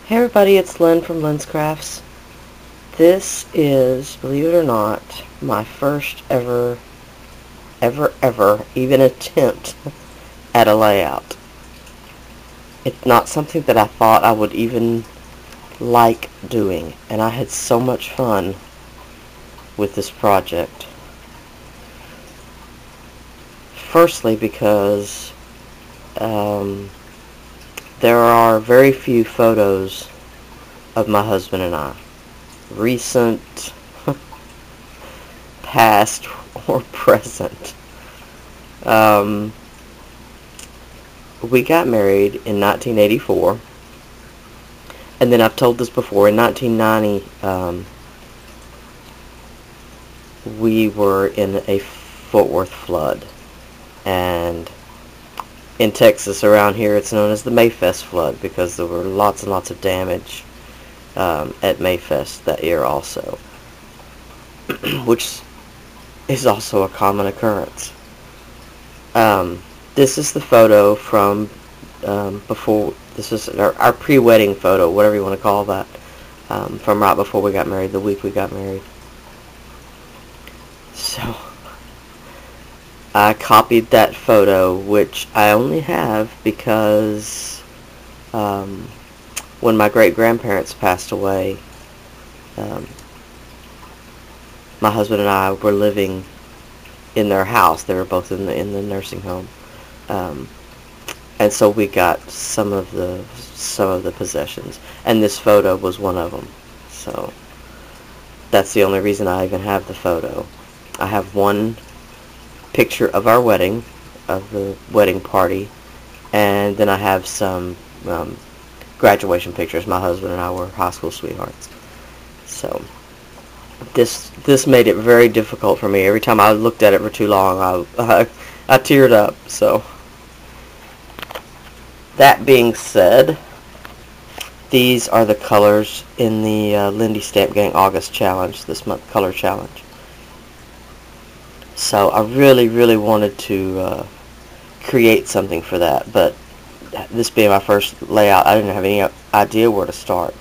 Hey everybody, it's Lynn from Lyn's Crafts. This is, believe it or not, my first ever even attempt at a layout. It's not something that I thought I would even like doing, and I had so much fun with this project. Firstly, because there are very few photos of my husband and I. Recent, past, or present. We got married in 1984, and then I've told this before, in 1990, we were in a Fort Worth flood, and in Texas, around here, it's known as the Mayfest flood, because there were lots and lots of damage at Mayfest that year also, which is also a common occurrence. This is the photo from before. This is our pre-wedding photo, whatever you want to call that, from right before we got married, the week we got married. So I copied that photo, which I only have because when my great-grandparents passed away, my husband and I were living in their house. They were both in the nursing home, and so we got some of the possessions, and this photo was one of them. So that's the only reason I even have the photo. I have one picture of our wedding, of the wedding party, and then I have some graduation pictures. My husband and I were high school sweethearts. So this made it very difficult for me. Every time I looked at it for too long, I teared up. So that being said, these are the colors in the Lindy Stamp Gang August challenge, this month color challenge. So I really wanted to create something for that, but this being my first layout, I didn't have any idea where to start.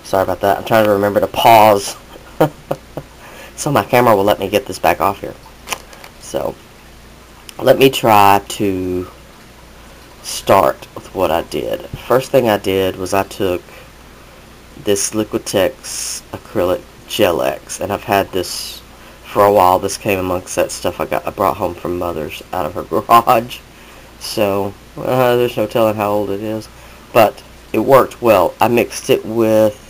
Sorry about that. I'm trying to remember to pause so my camera will let me get this back off here. So let me try to start with what I did. First thing I did was I took this Liquitex acrylic Gel X, and I've had this for a while. This came amongst that stuff I brought home from Mother's out of her garage. So there's no telling how old it is, but it worked well. I mixed it with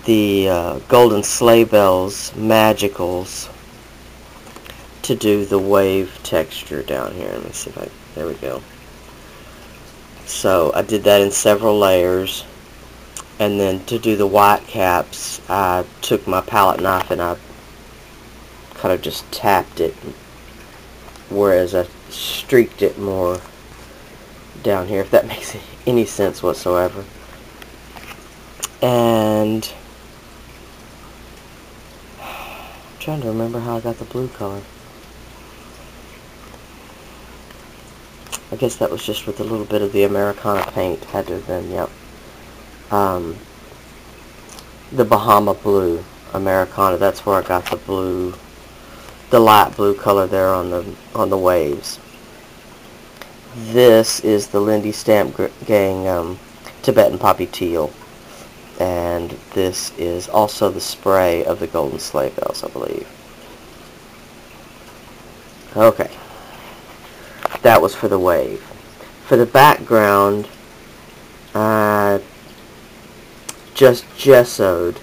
the Golden Sleigh Bells Magicals to do the wave texture down here. Let me see if there we go. So I did that in several layers, and then to do the white caps, I took my palette knife and I kind of just tapped it, whereas I streaked it more down here, if that makes any sense whatsoever. And I'm trying to remember how I got the blue color. I guess that was just with a little bit of the Americana paint. Had to have been, yep. The Bahama Blue Americana, that's where I got the blue, the light blue color there on the waves. This is the Lindy Stamp Gang Tibetan Poppy Teal, and this is also the spray of the Golden Sleigh Bells, I believe. Okay, that was for the wave. For the background, I just gessoed,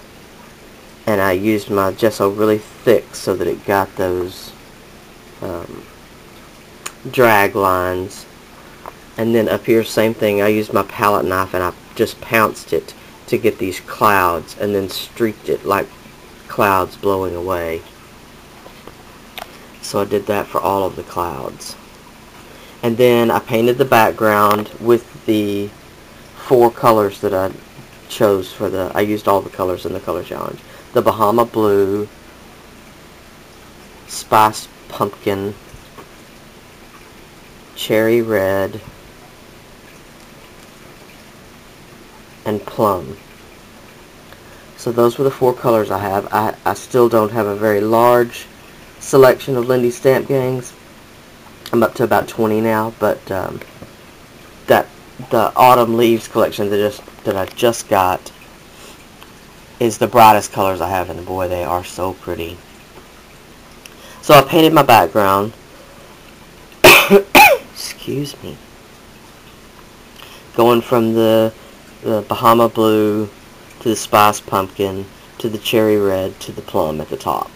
and I used my gesso really thick so that it got those drag lines. And then up here, same thing, I used my palette knife and I just pounced it to get these clouds, and then streaked it like clouds blowing away. So I did that for all of the clouds. And then I painted the background with the 4 colors that I chose for I used all the colors in the color challenge. The Bahama Blue, Spice Pumpkin, Cherry Red, and plum. So those were the 4 colors I have. I still don't have a very large selection of Lindy stamp gangs. I'm up to about 20 now, but the Autumn Leaves collection that I just got is the brightest colors I have, and boy, they are so pretty. So I painted my background. Excuse me. Going from the Bahama Blue to the Spice Pumpkin to the Cherry Red to the Plum at the top.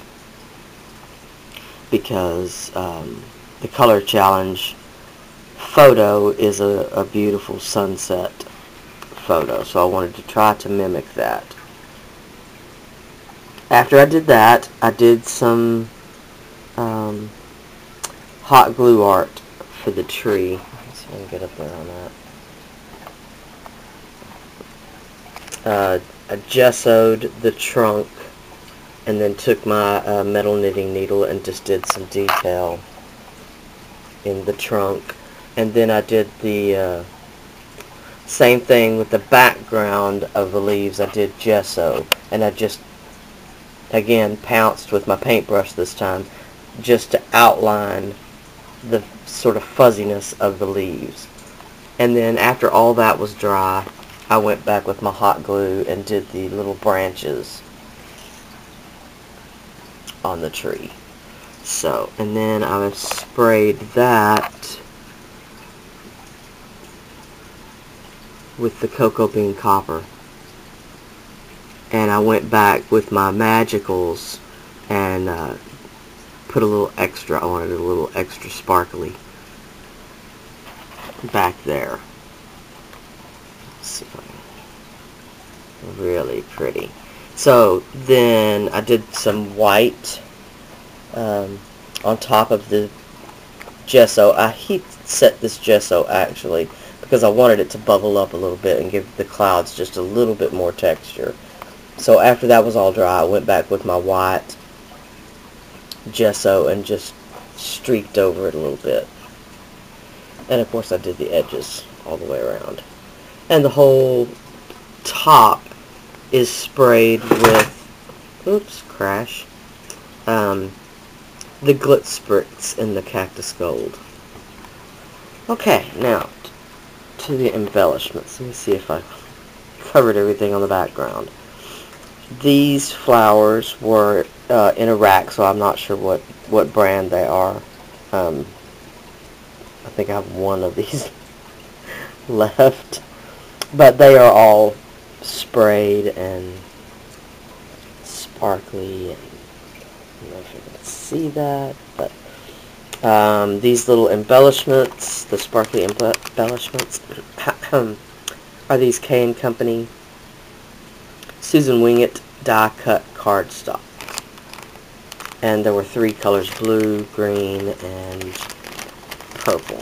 Because the color challenge photo is a beautiful sunset photo, so I wanted to try to mimic that. After I did that, I did some hot glue art for the tree. Let's see if I can get up there on that. I gessoed the trunk and then took my metal knitting needle and just did some detail in the trunk. And then I did the same thing with the background of the leaves. I did gesso, and I just again pounced with my paintbrush this time just to outline the sort of fuzziness of the leaves. And then after all that was dry, I went back with my hot glue and did the little branches on the tree. So, and then I sprayed that with the cocoa bean copper. And I went back with my magicals and put a little extra. I wanted a little extra sparkly back there. Let's see if I can. Really pretty. So then I did some white on top of the gesso. I heat set this gesso actually because I wanted it to bubble up a little bit and give the clouds just a little bit more texture. So after that was all dry, I went back with my white gesso and just streaked over it a little bit. And of course I did the edges all the way around. And the whole top is sprayed with, oops, crash, the Glitz Spritz in the Cactus Gold. Okay, now to the embellishments. Let me see if I covered everything on the background. These flowers were in a rack, so I'm not sure what brand they are. I think I have one of these left. But they are all sprayed and sparkly. And I don't know if you can see that, but these little embellishments, the sparkly embellishments, are these K & Company Susan Wingett die cut cardstock. And there were 3 colors, blue, green, and purple.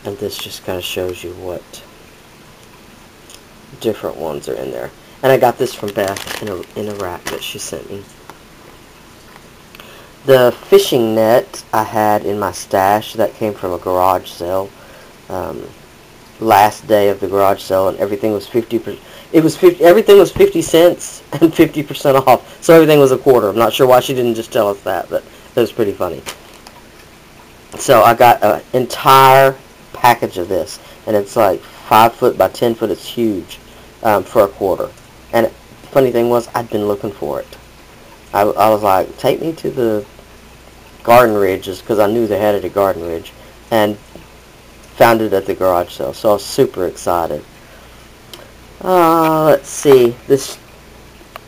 And this just kind of shows you what different ones are in there. And I got this from Beth in a rack that she sent me. The fishing net I had in my stash that came from a garage sale. Last day of the garage sale, and everything was 50%. Everything was 50 cents and 50% off. So everything was a quarter. I'm not sure why she didn't just tell us that, but it was pretty funny. So I got an entire package of this, and it's like 5 foot by 10 foot. It's huge for a quarter. And the funny thing was, I'd been looking for it. I was like, take me to the Garden Ridges, because I knew they had it at Garden Ridge, and found it at the garage sale. So I was super excited. Let's see, this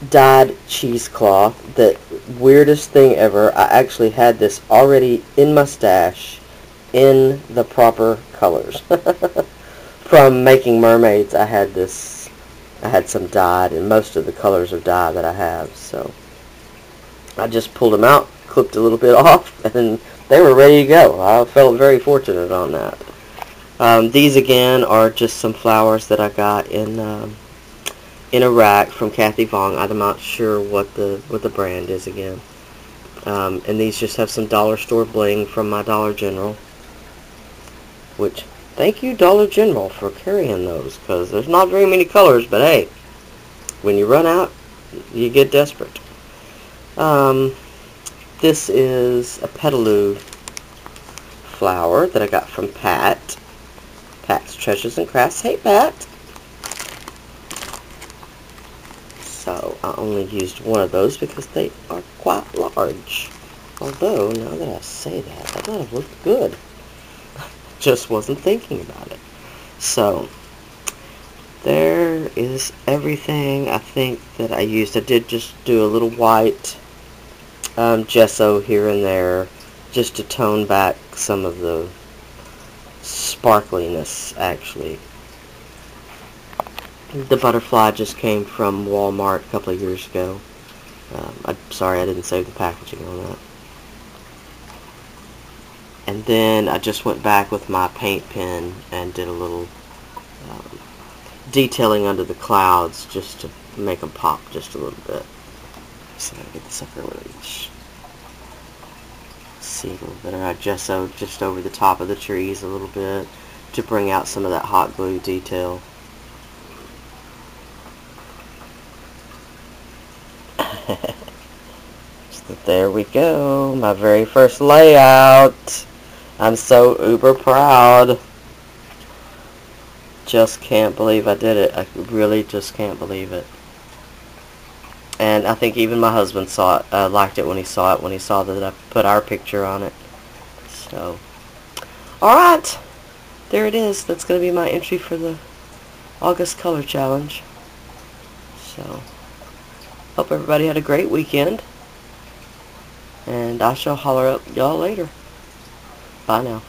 dyed cheesecloth, the weirdest thing ever. I actually had this already in my stash in the proper colors. From making mermaids, I had some dyed, and most of the colors of dye that I have, so I just pulled them out, clipped a little bit off, and they were ready to go. I felt very fortunate on that. These again are just some flowers that I got in a rack from Kathy Vong. I'm not sure what the brand is again. And these just have some dollar store bling from my Dollar General, which Thank you, Dollar General, for carrying those, because there's not very many colors, but hey, when you run out, you get desperate. This is a petaloo flower that I got from Pat. Pat's Treasures and Crafts. Hey, Pat! So, I only used one of those because they are quite large. Although, now that I say that might have looked good. Just wasn't thinking about it. So, there is everything I think that I used. I did just do a little white gesso here and there just to tone back some of the sparkliness, actually. The butterfly just came from Walmart a couple of years ago. I'm sorry I didn't save the packaging on that. And then I just went back with my paint pen and did a little detailing under the clouds just to make them pop just a little bit. So I get the sucker release. See a little better. I gessoed just over the top of the trees a little bit to bring out some of that hot glue detail. So there we go, my very first layout. I'm so uber proud. Just can't believe I did it. I really just can't believe it. And I think even my husband saw it, liked it when he saw that I put our picture on it. So, alright, there it is. That's going to be my entry for the August Color Challenge. So, hope everybody had a great weekend. And I shall holler up y'all later. Bye now.